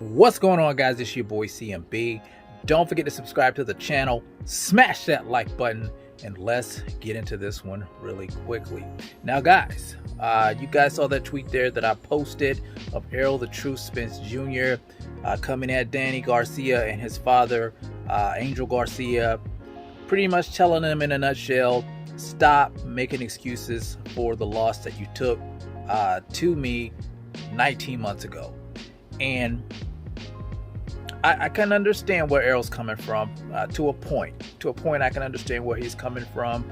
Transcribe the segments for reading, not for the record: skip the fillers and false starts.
What's going on, guys? It's your boy CMB. Don't forget to subscribe to the channel, smash that like button, and let's get into this one really quickly. Now, guys, you guys saw that tweet there that I posted of Errol the Truth Spence Jr. Coming at Danny Garcia and his father, Angel Garcia, pretty much telling them in a nutshell, stop making excuses for the loss that you took to me 19 months ago. And I can understand where Errol's coming from to a point. I can understand where he's coming from.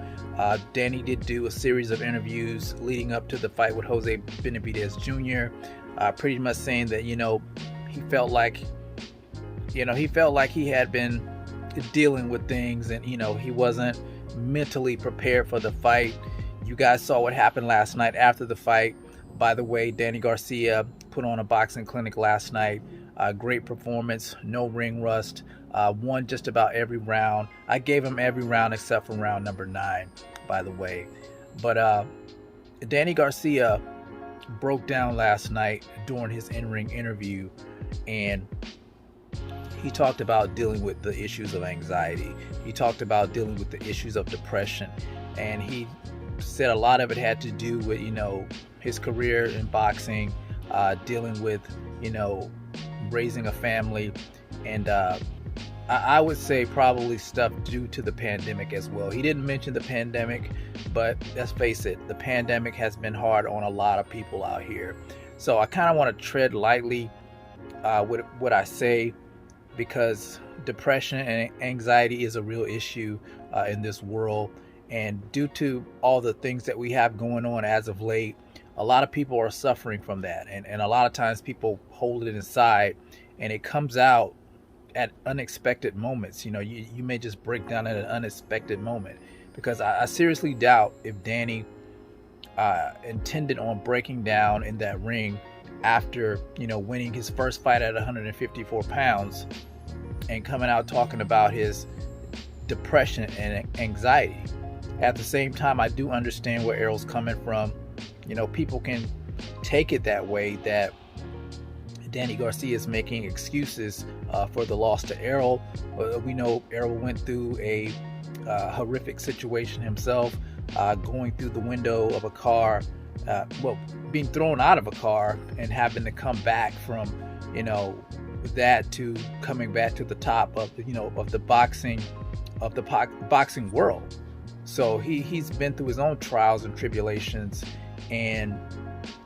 Danny did do a series of interviews leading up to the fight with Jose Benavidez Jr. Pretty much saying that, he felt like he had been dealing with things and, he wasn't mentally prepared for the fight. You guys saw what happened last night after the fight. By the way, Danny Garcia put on a boxing clinic last night. Great performance, no ring rust, won just about every round. I gave him every round except for round number 9, by the way. But Danny Garcia broke down last night during his in-ring interview, and he talked about dealing with the issues of anxiety. He talked about dealing with the issues of depression, and he said a lot of it had to do with, his career in boxing, dealing with, raising a family, and I would say probably stuff due to the pandemic as well. He didn't mention the pandemic, but let's face it, the pandemic has been hard on a lot of people out here. So I kind of want to tread lightly with what I say, because depression and anxiety is a real issue in this world. And due to all the things that we have going on as of late, a lot of people are suffering from that. And a lot of times people hold it inside and it comes out at unexpected moments. You may just break down at an unexpected moment, because I seriously doubt if Danny intended on breaking down in that ring after, winning his first fight at 154 pounds and coming out talking about his depression and anxiety. At the same time, I do understand where Errol's coming from. People can take it that way, that Danny Garcia is making excuses for the loss to Errol. We know Errol went through a horrific situation himself, going through the window of a car, being thrown out of a car and having to come back from, that to coming back to the top of, of the boxing world. So he's been through his own trials and tribulations, and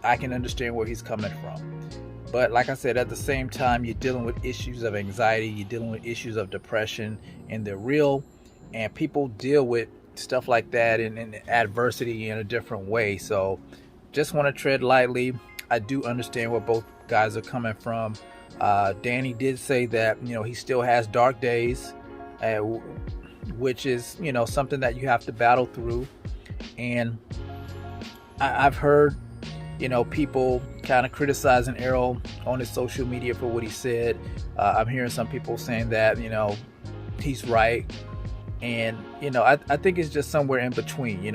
I can understand where he's coming from. But like I said, at the same time, you're dealing with issues of anxiety, you're dealing with issues of depression, and they're real, and people deal with stuff like that and adversity in a different way. So just want to tread lightly. I do understand where both guys are coming from. Danny did say that, he still has dark days, which is, something that you have to battle through. And I've heard, people kind of criticizing Errol on his social media for what he said. I'm hearing some people saying that, he's right. And, I think it's just somewhere in between. You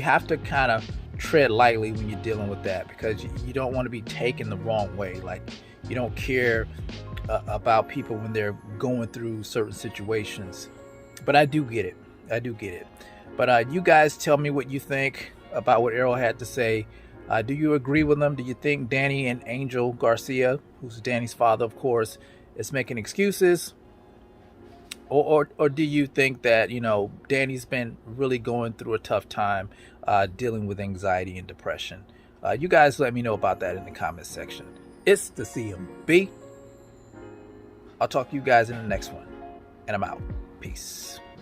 have to kind of tread lightly when you're dealing with that, because you don't want to be taken the wrong way. Like, you don't care about people when they're going through certain situations. But I do get it. But you guys tell me what you think about what Errol had to say. Do you agree with him? Do you think Danny and Angel Garcia, who's Danny's father, of course, is making excuses? Or do you think that, Danny's been really going through a tough time dealing with anxiety and depression? You guys let me know about that in the comment section. It's the CMB. I'll talk to you guys in the next one. And I'm out. Peace.